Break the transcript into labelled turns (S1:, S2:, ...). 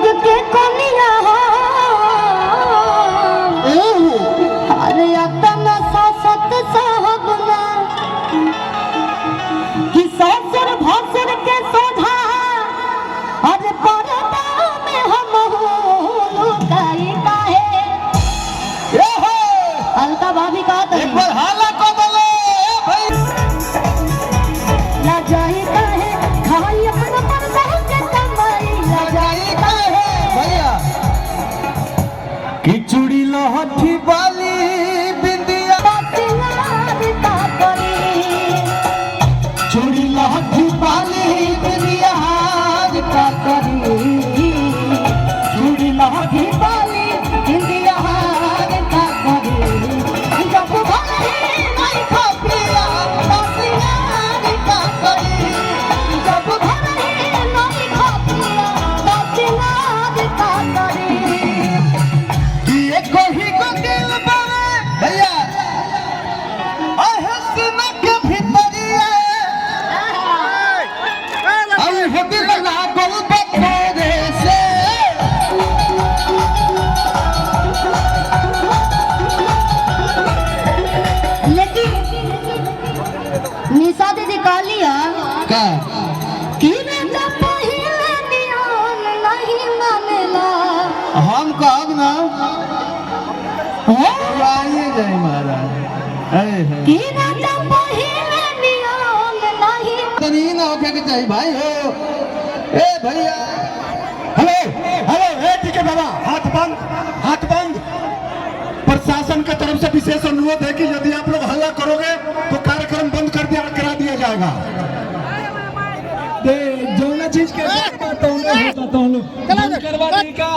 S1: जुग के कनिया अरे अतन सत सहगुना कि ससुर भसुर के सोधा अरे परदा में हम लुकाई काहे अलका भाभी का
S2: एक बार हाला को बोलो भाई
S1: ना जाई काहे खाई अपना पर्दा के कमाई ना जाई काहे
S2: भैया खिचड़ी लहठी वाली बिंदिया
S1: बतिया करी
S2: चूड़ी लहठी वाली बिंदिया का करी
S1: चूड़ी लहठी वाली इंदिया का करी जब भले नहीं खपिया बतिया का करी जब भले नहीं खपिया बतिया का करी
S2: ये कोही को दिल बावे भैया आहे सीना के भीतरिया आई हो दिल लागल बखोरे से
S1: लेकिन निशा दीदी कालिया
S2: का
S1: कि बेटा पहिले नियम नहीं मानेला
S2: हम कहब ना आइए जाए महाराज
S1: कि बेटा पहिले नियम नहीं
S2: तनी ना होके के चाहिए भाई हो ए भैया
S3: हेलो हेलो ए ठीक है बाबा हाथ बंद प्रशासन की तरफ से विशेष अनुरोध है कि यदि आप लोग हल्ला करोगे तो कार्यक्रम बंद करा दिया जाएगा जो चीज के करवा दी का